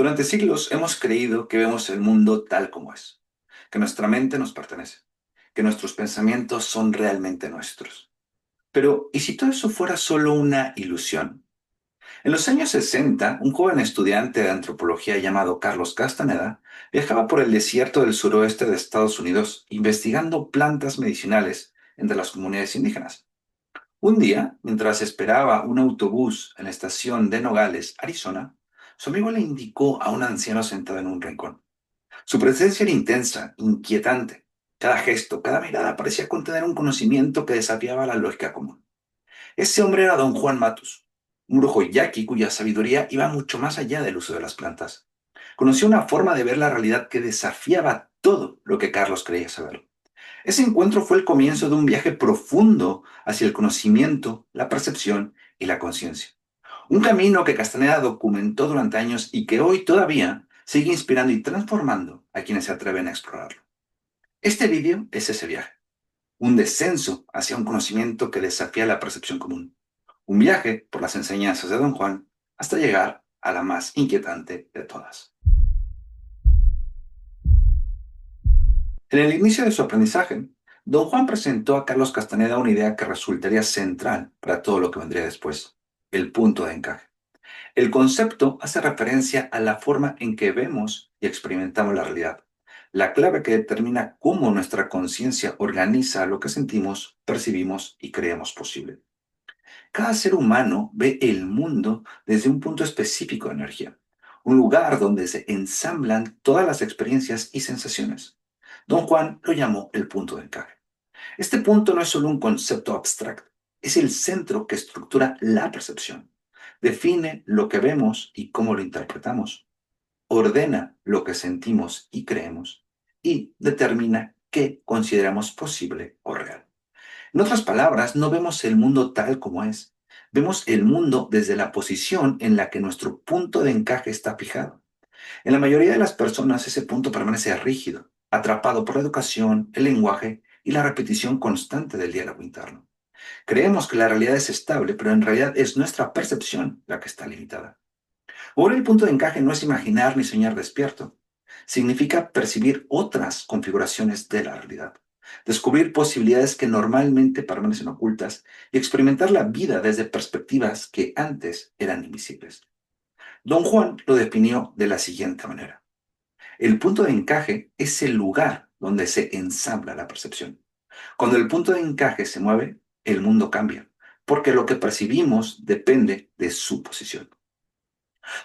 Durante siglos hemos creído que vemos el mundo tal como es, que nuestra mente nos pertenece, que nuestros pensamientos son realmente nuestros. Pero, ¿y si todo eso fuera solo una ilusión? En los años 60, un joven estudiante de antropología llamado Carlos Castaneda viajaba por el desierto del suroeste de Estados Unidos investigando plantas medicinales entre las comunidades indígenas. Un día, mientras esperaba un autobús en la estación de Nogales, Arizona, su amigo le indicó a un anciano sentado en un rincón. Su presencia era intensa, inquietante. Cada gesto, cada mirada parecía contener un conocimiento que desafiaba la lógica común. Ese hombre era don Juan Matus, un brujo yaqui cuya sabiduría iba mucho más allá del uso de las plantas. Conocía una forma de ver la realidad que desafiaba todo lo que Carlos creía saber. Ese encuentro fue el comienzo de un viaje profundo hacia el conocimiento, la percepción y la conciencia. Un camino que Castaneda documentó durante años y que hoy todavía sigue inspirando y transformando a quienes se atreven a explorarlo. Este vídeo es ese viaje, un descenso hacia un conocimiento que desafía la percepción común, un viaje por las enseñanzas de Don Juan hasta llegar a la más inquietante de todas. En el inicio de su aprendizaje, Don Juan presentó a Carlos Castaneda una idea que resultaría central para todo lo que vendría después, el punto de encaje. El concepto hace referencia a la forma en que vemos y experimentamos la realidad, la clave que determina cómo nuestra conciencia organiza lo que sentimos, percibimos y creemos posible. Cada ser humano ve el mundo desde un punto específico de energía, un lugar donde se ensamblan todas las experiencias y sensaciones. Don Juan lo llamó el punto de encaje. Este punto no es solo un concepto abstracto, es el centro que estructura la percepción. Define lo que vemos y cómo lo interpretamos, ordena lo que sentimos y creemos, y determina qué consideramos posible o real. En otras palabras, no vemos el mundo tal como es. Vemos el mundo desde la posición en la que nuestro punto de encaje está fijado. En la mayoría de las personas ese punto permanece rígido, atrapado por la educación, el lenguaje y la repetición constante del diálogo interno. Creemos que la realidad es estable, pero en realidad es nuestra percepción la que está limitada. Ahora el punto de encaje no es imaginar ni soñar despierto. Significa percibir otras configuraciones de la realidad, descubrir posibilidades que normalmente permanecen ocultas y experimentar la vida desde perspectivas que antes eran invisibles. Don Juan lo definió de la siguiente manera. El punto de encaje es el lugar donde se ensambla la percepción. Cuando el punto de encaje se mueve, el mundo cambia, porque lo que percibimos depende de su posición.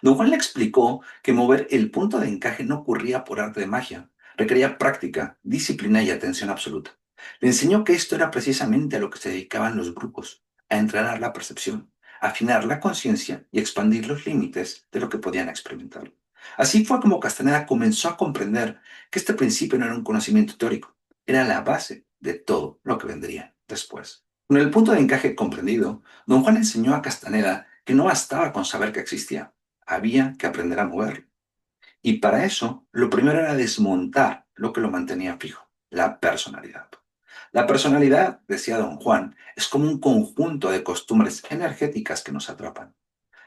Don Juan le explicó que mover el punto de encaje no ocurría por arte de magia, requería práctica, disciplina y atención absoluta. Le enseñó que esto era precisamente a lo que se dedicaban los brujos, a entrenar la percepción, afinar la conciencia y expandir los límites de lo que podían experimentar. Así fue como Castaneda comenzó a comprender que este principio no era un conocimiento teórico, era la base de todo lo que vendría después. Con el punto de encaje comprendido, don Juan enseñó a Castaneda que no bastaba con saber que existía, había que aprender a moverlo. Y para eso, lo primero era desmontar lo que lo mantenía fijo, la personalidad. La personalidad, decía don Juan, es como un conjunto de costumbres energéticas que nos atrapan.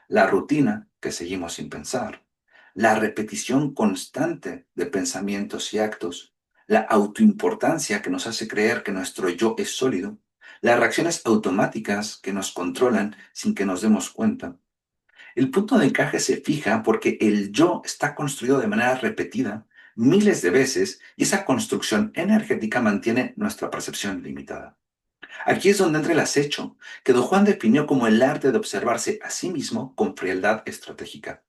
La rutina que seguimos sin pensar, la repetición constante de pensamientos y actos, la autoimportancia que nos hace creer que nuestro yo es sólido, las reacciones automáticas que nos controlan sin que nos demos cuenta. El punto de encaje se fija porque el yo está construido de manera repetida miles de veces y esa construcción energética mantiene nuestra percepción limitada. Aquí es donde entra el acecho, que don Juan definió como el arte de observarse a sí mismo con frialdad estratégica.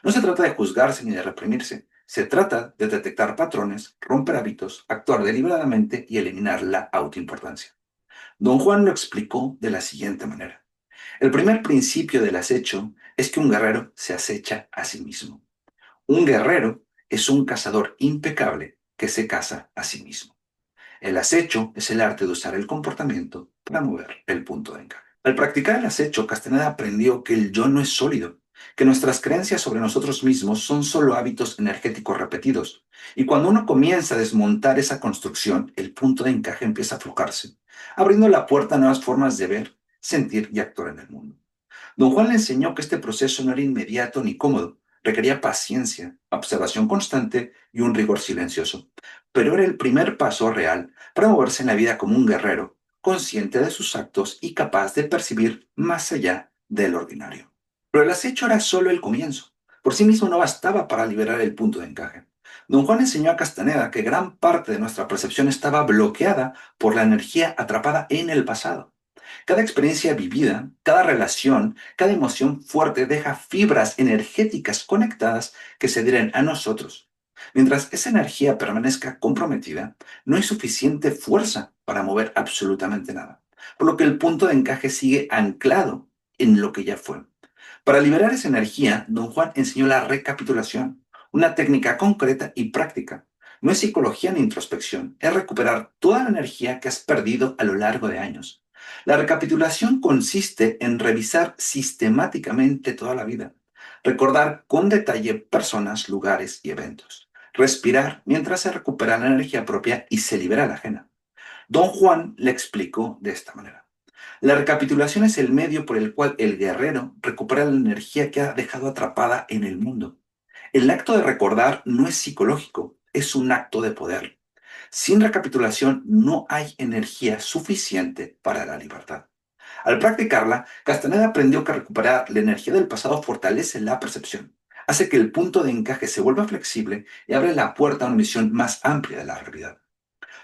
No se trata de juzgarse ni de reprimirse, se trata de detectar patrones, romper hábitos, actuar deliberadamente y eliminar la autoimportancia. Don Juan lo explicó de la siguiente manera. El primer principio del acecho es que un guerrero se acecha a sí mismo. Un guerrero es un cazador impecable que se caza a sí mismo. El acecho es el arte de usar el comportamiento para mover el punto de encaje. Al practicar el acecho, Castaneda aprendió que el yo no es sólido, que nuestras creencias sobre nosotros mismos son solo hábitos energéticos repetidos. Y cuando uno comienza a desmontar esa construcción, el punto de encaje empieza a aflojarse, abriendo la puerta a nuevas formas de ver, sentir y actuar en el mundo. Don Juan le enseñó que este proceso no era inmediato ni cómodo, Requería paciencia, observación constante y un rigor silencioso. Pero era el primer paso real para moverse en la vida como un guerrero, consciente de sus actos y capaz de percibir más allá del ordinario. Pero el acecho era solo el comienzo. Por sí mismo no bastaba para liberar el punto de encaje. Don Juan enseñó a Castaneda que gran parte de nuestra percepción estaba bloqueada por la energía atrapada en el pasado. Cada experiencia vivida, cada relación, cada emoción fuerte deja fibras energéticas conectadas que se adhieren a nosotros. Mientras esa energía permanezca comprometida, no hay suficiente fuerza para mover absolutamente nada, por lo que el punto de encaje sigue anclado en lo que ya fue. Para liberar esa energía, don Juan enseñó la recapitulación, una técnica concreta y práctica. No es psicología ni introspección, es recuperar toda la energía que has perdido a lo largo de años. La recapitulación consiste en revisar sistemáticamente toda la vida, recordar con detalle personas, lugares y eventos, respirar mientras se recupera la energía propia y se libera la ajena. Don Juan le explicó de esta manera. La recapitulación es el medio por el cual el guerrero recupera la energía que ha dejado atrapada en el mundo. El acto de recordar no es psicológico, es un acto de poder. Sin recapitulación no hay energía suficiente para la libertad. Al practicarla, Castaneda aprendió que recuperar la energía del pasado fortalece la percepción, hace que el punto de encaje se vuelva flexible y abre la puerta a una visión más amplia de la realidad.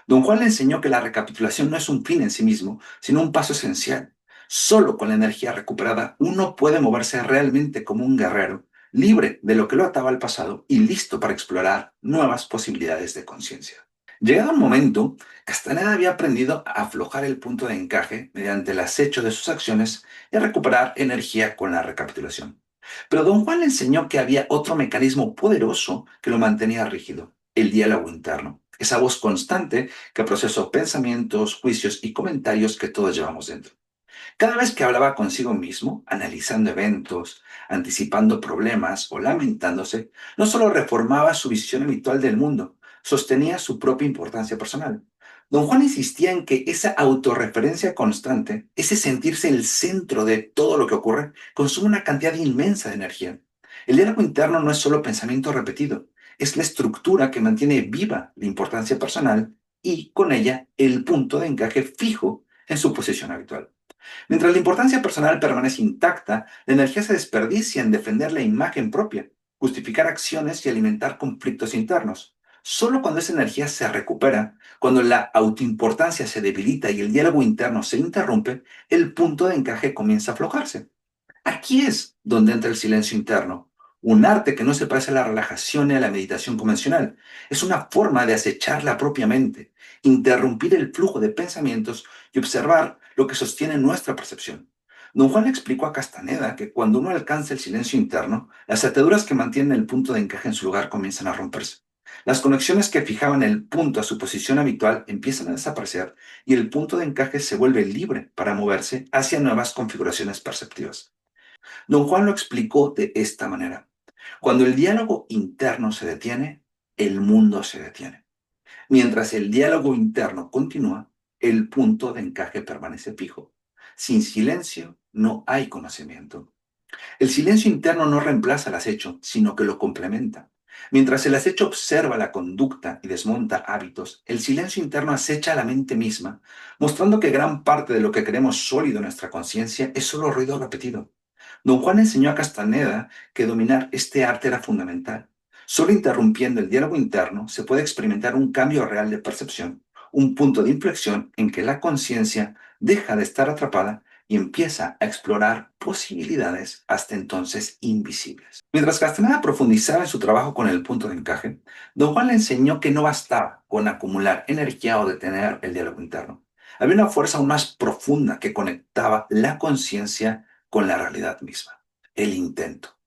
Don Juan le enseñó que la recapitulación no es un fin en sí mismo, sino un paso esencial. Solo con la energía recuperada uno puede moverse realmente como un guerrero, libre de lo que lo ataba al pasado y listo para explorar nuevas posibilidades de conciencia. Llegado el momento, Castaneda había aprendido a aflojar el punto de encaje mediante el acecho de sus acciones y a recuperar energía con la recapitulación. Pero don Juan le enseñó que había otro mecanismo poderoso que lo mantenía rígido, el diálogo interno, esa voz constante que procesó pensamientos, juicios y comentarios que todos llevamos dentro. Cada vez que hablaba consigo mismo, analizando eventos, anticipando problemas o lamentándose, no solo reformaba su visión habitual del mundo, sostenía su propia importancia personal. Don Juan insistía en que esa autorreferencia constante, ese sentirse el centro de todo lo que ocurre, consume una cantidad inmensa de energía. El diálogo interno no es solo pensamiento repetido, es la estructura que mantiene viva la importancia personal y, con ella, el punto de encaje fijo en su posición habitual. Mientras la importancia personal permanece intacta, la energía se desperdicia en defender la imagen propia, justificar acciones y alimentar conflictos internos. Solo cuando esa energía se recupera, cuando la autoimportancia se debilita y el diálogo interno se interrumpe, el punto de encaje comienza a aflojarse. Aquí es donde entra el silencio interno, un arte que no se parece a la relajación ni a la meditación convencional. Es una forma de acechar la propia mente, interrumpir el flujo de pensamientos y observar lo que sostiene nuestra percepción. Don Juan le explicó a Castaneda que cuando uno alcanza el silencio interno, las ataduras que mantienen el punto de encaje en su lugar comienzan a romperse. Las conexiones que fijaban el punto a su posición habitual empiezan a desaparecer y el punto de encaje se vuelve libre para moverse hacia nuevas configuraciones perceptivas. Don Juan lo explicó de esta manera. Cuando el diálogo interno se detiene, el mundo se detiene. Mientras el diálogo interno continúa, el punto de encaje permanece fijo. Sin silencio no hay conocimiento. El silencio interno no reemplaza el acecho, sino que lo complementa. Mientras el acecho observa la conducta y desmonta hábitos, el silencio interno acecha a la mente misma, mostrando que gran parte de lo que creemos sólido en nuestra conciencia es solo ruido repetido. Don Juan enseñó a Castaneda que dominar este arte era fundamental. Solo interrumpiendo el diálogo interno se puede experimentar un cambio real de percepción, un punto de inflexión en que la conciencia deja de estar atrapada y empieza a explorar posibilidades hasta entonces invisibles. Mientras Castaneda profundizaba en su trabajo con el punto de encaje, don Juan le enseñó que no bastaba con acumular energía o detener el diálogo interno. Había una fuerza aún más profunda que conectaba la conciencia con la realidad misma, el intento.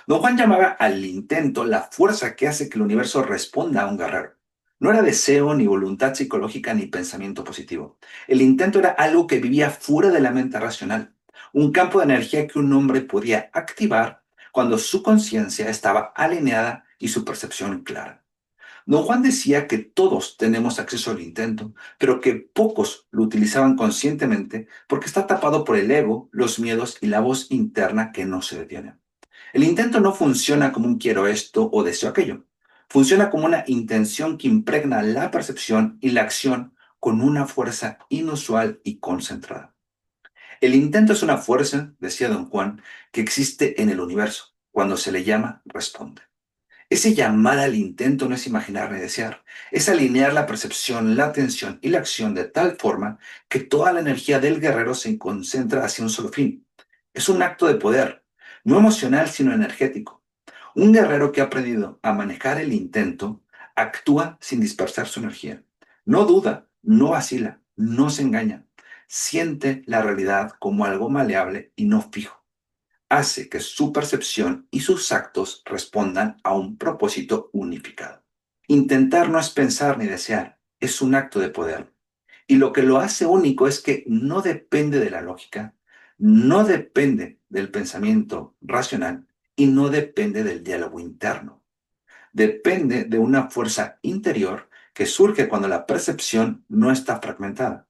Don Juan llamaba al intento la fuerza que hace que el universo responda a un guerrero. No era deseo, ni voluntad psicológica, ni pensamiento positivo. El intento era algo que vivía fuera de la mente racional, un campo de energía que un hombre podía activar cuando su conciencia estaba alineada y su percepción clara. Don Juan decía que todos tenemos acceso al intento, pero que pocos lo utilizaban conscientemente porque está tapado por el ego, los miedos y la voz interna que no se detiene. El intento no funciona como un quiero esto o deseo aquello. Funciona como una intención que impregna la percepción y la acción con una fuerza inusual y concentrada. El intento es una fuerza, decía don Juan, que existe en el universo. Cuando se le llama, responde. Ese llamar al intento no es imaginar ni desear, es alinear la percepción, la atención y la acción de tal forma que toda la energía del guerrero se concentra hacia un solo fin. Es un acto de poder, no emocional sino energético. Un guerrero que ha aprendido a manejar el intento actúa sin dispersar su energía. No duda, no vacila, no se engaña. Siente la realidad como algo maleable y no fijo. Hace que su percepción y sus actos respondan a un propósito unificado. Intentar no es pensar ni desear, es un acto de poder. Y lo que lo hace único es que no depende de la lógica, no depende del pensamiento racional y no depende del diálogo interno. Depende de una fuerza interior que surge cuando la percepción no está fragmentada,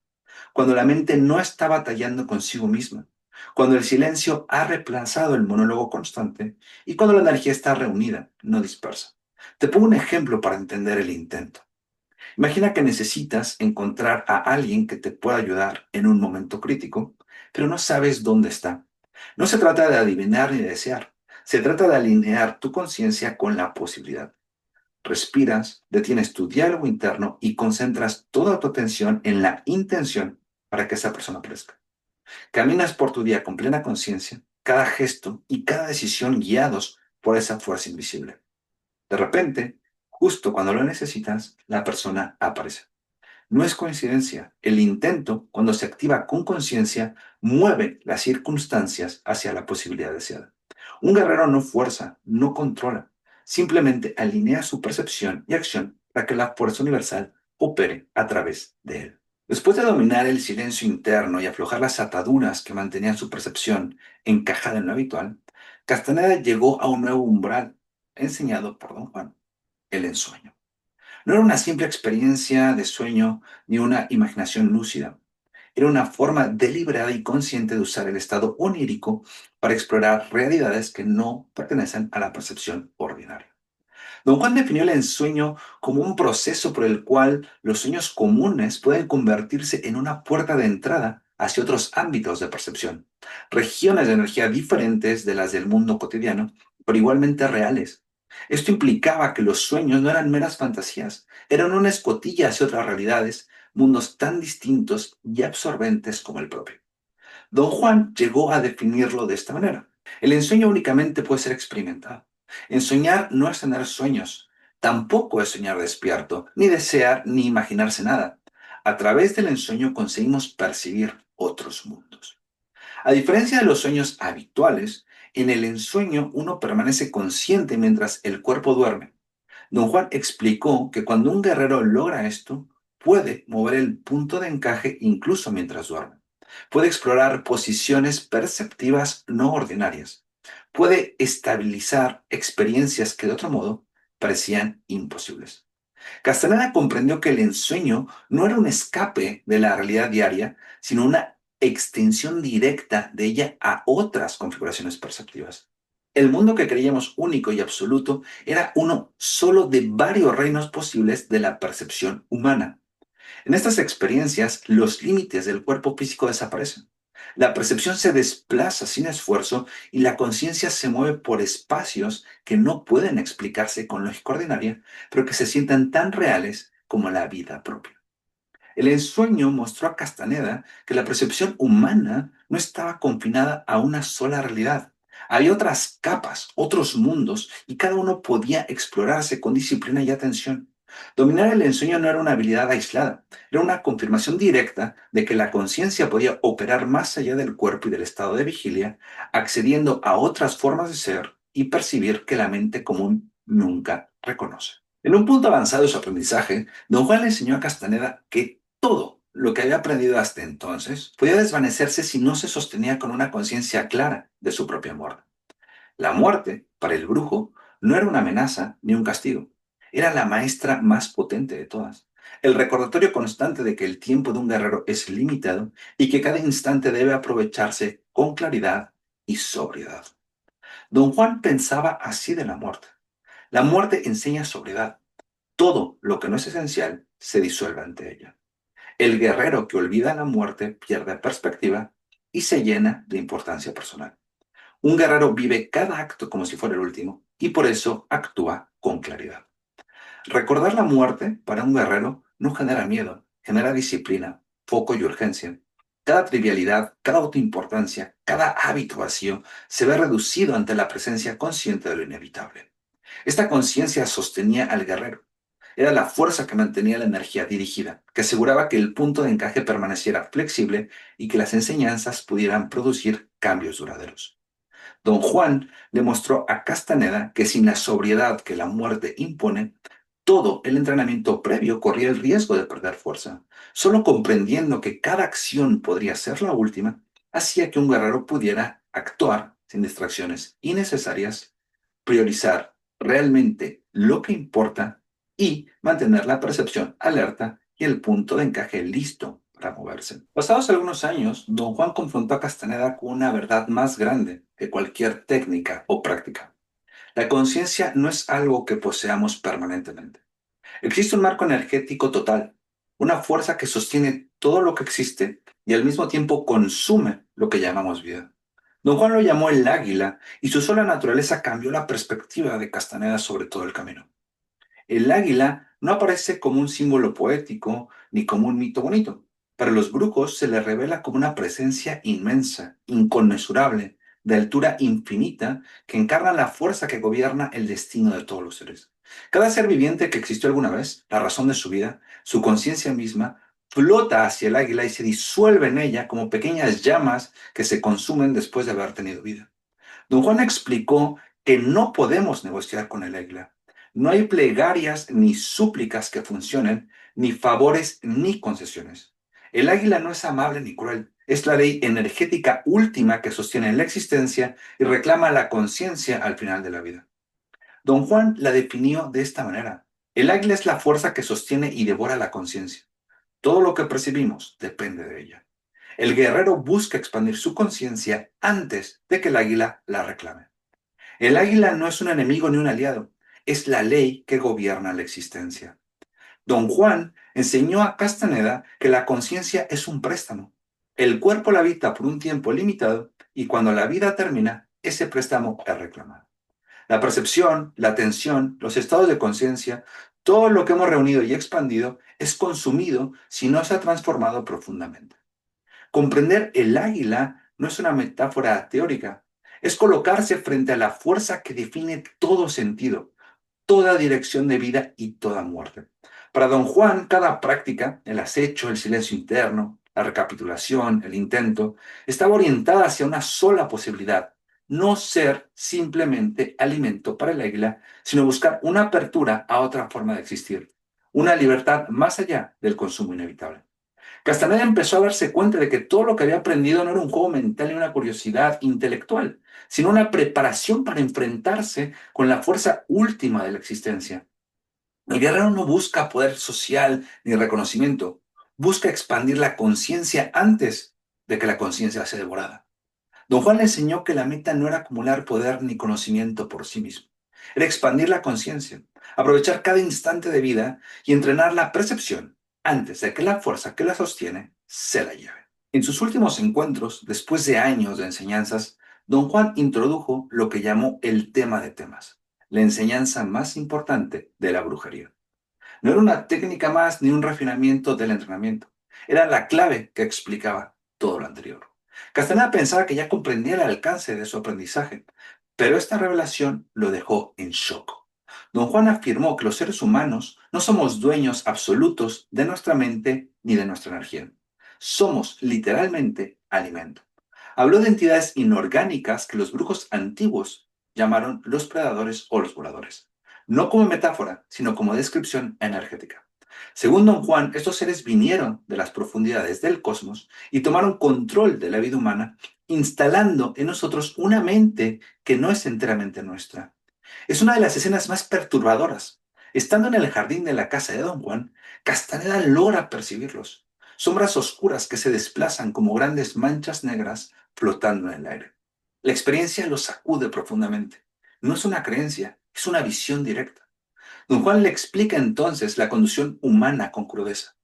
cuando la mente no está batallando consigo misma, cuando el silencio ha reemplazado el monólogo constante y cuando la energía está reunida, no dispersa. Te pongo un ejemplo para entender el intento. Imagina que necesitas encontrar a alguien que te pueda ayudar en un momento crítico, pero no sabes dónde está. No se trata de adivinar ni de desear, se trata de alinear tu conciencia con la posibilidad. Respiras, detienes tu diálogo interno y concentras toda tu atención en la intención para que esa persona aparezca. Caminas por tu día con plena conciencia, cada gesto y cada decisión guiados por esa fuerza invisible. De repente, justo cuando lo necesitas, la persona aparece. No es coincidencia. El intento, cuando se activa con conciencia, mueve las circunstancias hacia la posibilidad deseada. Un guerrero no fuerza, no controla, simplemente alinea su percepción y acción para que la fuerza universal opere a través de él. Después de dominar el silencio interno y aflojar las ataduras que mantenían su percepción encajada en lo habitual, Castaneda llegó a un nuevo umbral enseñado por don Juan, el ensueño. No era una simple experiencia de sueño ni una imaginación lúcida. Era una forma deliberada y consciente de usar el estado onírico para explorar realidades que no pertenecen a la percepción ordinaria. Don Juan definió el ensueño como un proceso por el cual los sueños comunes pueden convertirse en una puerta de entrada hacia otros ámbitos de percepción, regiones de energía diferentes de las del mundo cotidiano, pero igualmente reales. Esto implicaba que los sueños no eran meras fantasías, eran una escotilla hacia otras realidades, mundos tan distintos y absorbentes como el propio. Don Juan llegó a definirlo de esta manera. El ensueño únicamente puede ser experimentado. Ensoñar no es tener sueños, tampoco es soñar despierto, ni desear ni imaginarse nada. A través del ensueño conseguimos percibir otros mundos. A diferencia de los sueños habituales, en el ensueño uno permanece consciente mientras el cuerpo duerme. Don Juan explicó que cuando un guerrero logra esto, puede mover el punto de encaje incluso mientras duerme. Puede explorar posiciones perceptivas no ordinarias. Puede estabilizar experiencias que de otro modo parecían imposibles. Castaneda comprendió que el ensueño no era un escape de la realidad diaria, sino una extensión directa de ella a otras configuraciones perceptivas. El mundo que creíamos único y absoluto era uno solo de varios reinos posibles de la percepción humana. En estas experiencias, los límites del cuerpo físico desaparecen. La percepción se desplaza sin esfuerzo y la conciencia se mueve por espacios que no pueden explicarse con lógica ordinaria, pero que se sientan tan reales como la vida propia. El ensueño mostró a Castaneda que la percepción humana no estaba confinada a una sola realidad. Había otras capas, otros mundos, y cada uno podía explorarse con disciplina y atención. Dominar el ensueño no era una habilidad aislada, era una confirmación directa de que la conciencia podía operar más allá del cuerpo y del estado de vigilia, accediendo a otras formas de ser y percibir que la mente común nunca reconoce. En un punto avanzado de su aprendizaje, don Juan le enseñó a Castaneda que todo lo que había aprendido hasta entonces podía desvanecerse si no se sostenía con una conciencia clara de su propia muerte. La muerte, para el brujo, no era una amenaza ni un castigo. Era la maestra más potente de todas. El recordatorio constante de que el tiempo de un guerrero es limitado y que cada instante debe aprovecharse con claridad y sobriedad. Don Juan pensaba así de la muerte. La muerte enseña sobriedad. Todo lo que no es esencial se disuelve ante ella. El guerrero que olvida la muerte pierde perspectiva y se llena de importancia personal. Un guerrero vive cada acto como si fuera el último y por eso actúa con claridad. Recordar la muerte para un guerrero no genera miedo, genera disciplina, foco y urgencia. Cada trivialidad, cada autoimportancia, cada hábito vacío se ve reducido ante la presencia consciente de lo inevitable. Esta conciencia sostenía al guerrero. Era la fuerza que mantenía la energía dirigida, que aseguraba que el punto de encaje permaneciera flexible y que las enseñanzas pudieran producir cambios duraderos. Don Juan demostró a Castaneda que sin la sobriedad que la muerte impone, todo el entrenamiento previo corría el riesgo de perder fuerza. Solo comprendiendo que cada acción podría ser la última, hacía que un guerrero pudiera actuar sin distracciones innecesarias, priorizar realmente lo que importa y mantener la percepción alerta y el punto de encaje listo para moverse. Pasados algunos años, don Juan confrontó a Castaneda con una verdad más grande que cualquier técnica o práctica. La conciencia no es algo que poseamos permanentemente. Existe un marco energético total, una fuerza que sostiene todo lo que existe y al mismo tiempo consume lo que llamamos vida. Don Juan lo llamó el águila y su sola naturaleza cambió la perspectiva de Castaneda sobre todo el camino. El águila no aparece como un símbolo poético ni como un mito bonito. Para los brujos se le revela como una presencia inmensa, inconmensurable, de altura infinita, que encarna la fuerza que gobierna el destino de todos los seres. Cada ser viviente que existió alguna vez, la razón de su vida, su conciencia misma, flota hacia el águila y se disuelve en ella como pequeñas llamas que se consumen después de haber tenido vida. Don Juan explicó que no podemos negociar con el águila. No hay plegarias ni súplicas que funcionen, ni favores ni concesiones. El águila no es amable ni cruel. Es la ley energética última que sostiene la existencia y reclama la conciencia al final de la vida. Don Juan la definió de esta manera. El águila es la fuerza que sostiene y devora la conciencia. Todo lo que percibimos depende de ella. El guerrero busca expandir su conciencia antes de que el águila la reclame. El águila no es un enemigo ni un aliado, es la ley que gobierna la existencia. Don Juan enseñó a Castaneda que la conciencia es un préstamo. El cuerpo la habita por un tiempo limitado y cuando la vida termina, ese préstamo es reclamado. La percepción, la atención, los estados de conciencia, todo lo que hemos reunido y expandido es consumido si no se ha transformado profundamente. Comprender el águila no es una metáfora teórica, es colocarse frente a la fuerza que define todo sentido, toda dirección de vida y toda muerte. Para don Juan, cada práctica, el acecho, el silencio interno, la recapitulación, el intento, estaba orientada hacia una sola posibilidad, no ser simplemente alimento para el águila, sino buscar una apertura a otra forma de existir, una libertad más allá del consumo inevitable. Castaneda empezó a darse cuenta de que todo lo que había aprendido no era un juego mental ni una curiosidad intelectual, sino una preparación para enfrentarse con la fuerza última de la existencia. El guerrero no busca poder social ni reconocimiento, busca expandir la conciencia antes de que la conciencia sea devorada. Don Juan le enseñó que la meta no era acumular poder ni conocimiento por sí mismo, era expandir la conciencia, aprovechar cada instante de vida y entrenar la percepción antes de que la fuerza que la sostiene se la lleve. En sus últimos encuentros, después de años de enseñanzas, don Juan introdujo lo que llamó el tema de temas, la enseñanza más importante de la brujería. No era una técnica más ni un refinamiento del entrenamiento. Era la clave que explicaba todo lo anterior. Castaneda pensaba que ya comprendía el alcance de su aprendizaje, pero esta revelación lo dejó en shock. Don Juan afirmó que los seres humanos no somos dueños absolutos de nuestra mente ni de nuestra energía. Somos literalmente alimento. Habló de entidades inorgánicas que los brujos antiguos llamaron los predadores o los voladores, no como metáfora, sino como descripción energética. Según don Juan, estos seres vinieron de las profundidades del cosmos y tomaron control de la vida humana, instalando en nosotros una mente que no es enteramente nuestra. Es una de las escenas más perturbadoras. Estando en el jardín de la casa de don Juan, Castaneda logra percibirlos. Sombras oscuras que se desplazan como grandes manchas negras flotando en el aire. La experiencia lo sacude profundamente. No es una creencia, es una visión directa. Don Juan le explica entonces la condición humana con crudeza.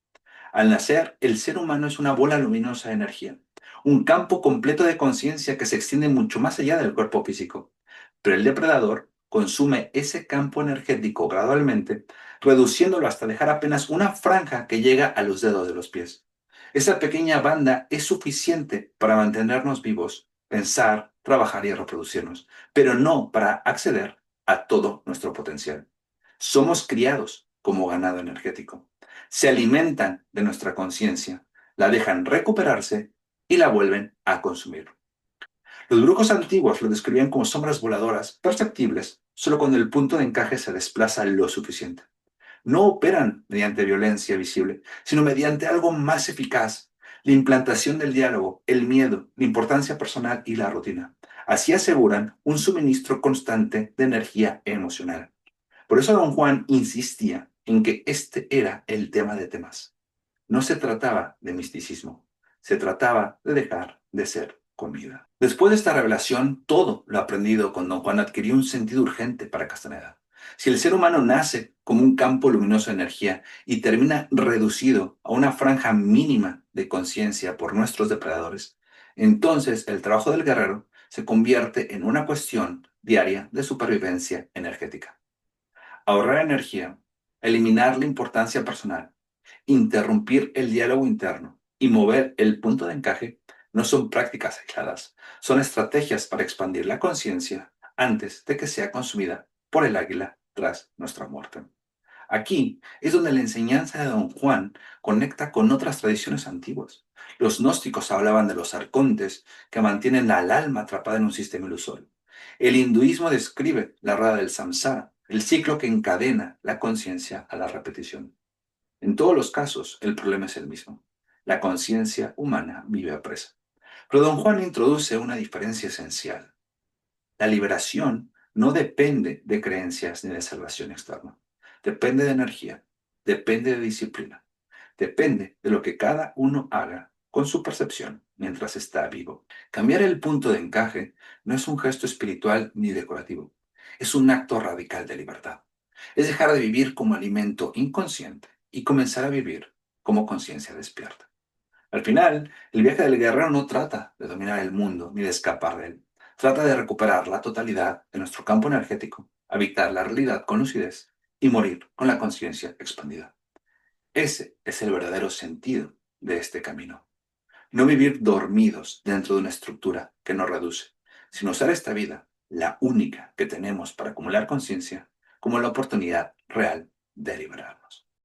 Al nacer, el ser humano es una bola luminosa de energía, un campo completo de conciencia que se extiende mucho más allá del cuerpo físico. Pero el depredador consume ese campo energético gradualmente, reduciéndolo hasta dejar apenas una franja que llega a los dedos de los pies. Esa pequeña banda es suficiente para mantenernos vivos, pensar, trabajar y reproducirnos, pero no para acceder a todo nuestro potencial. Somos criados como ganado energético. Se alimentan de nuestra conciencia, la dejan recuperarse y la vuelven a consumir. Los brujos antiguos lo describían como sombras voladoras, perceptibles, solo cuando el punto de encaje se desplaza lo suficiente. No operan mediante violencia visible, sino mediante algo más eficaz, la implantación del diálogo, el miedo, la importancia personal y la rutina. Así aseguran un suministro constante de energía emocional. Por eso don Juan insistía en que este era el tema de temas. No se trataba de misticismo, se trataba de dejar de ser comida. Después de esta revelación, todo lo aprendido con don Juan adquirió un sentido urgente para Castaneda. Si el ser humano nace como un campo luminoso de energía y termina reducido a una franja mínima de conciencia por nuestros depredadores, entonces el trabajo del guerrero se convierte en una cuestión diaria de supervivencia energética. Ahorrar energía, eliminar la importancia personal, interrumpir el diálogo interno y mover el punto de encaje no son prácticas aisladas, son estrategias para expandir la conciencia antes de que sea consumida por el águila tras nuestra muerte. Aquí es donde la enseñanza de don Juan conecta con otras tradiciones antiguas. Los gnósticos hablaban de los arcontes que mantienen al alma atrapada en un sistema ilusorio. El hinduismo describe la rueda del samsara, el ciclo que encadena la conciencia a la repetición. En todos los casos, el problema es el mismo. La conciencia humana vive apresa. Pero don Juan introduce una diferencia esencial. La liberación no depende de creencias ni de salvación externa. Depende de energía, depende de disciplina, depende de lo que cada uno haga con su percepción mientras está vivo. Cambiar el punto de encaje no es un gesto espiritual ni decorativo. Es un acto radical de libertad. Es dejar de vivir como alimento inconsciente y comenzar a vivir como conciencia despierta. Al final, el viaje del guerrero no trata de dominar el mundo ni de escapar de él. Trata de recuperar la totalidad de nuestro campo energético, habitar la realidad con lucidez y morir con la conciencia expandida. Ese es el verdadero sentido de este camino. No vivir dormidos dentro de una estructura que nos reduce, sino usar esta vida, la única que tenemos para acumular conciencia, como la oportunidad real de liberar.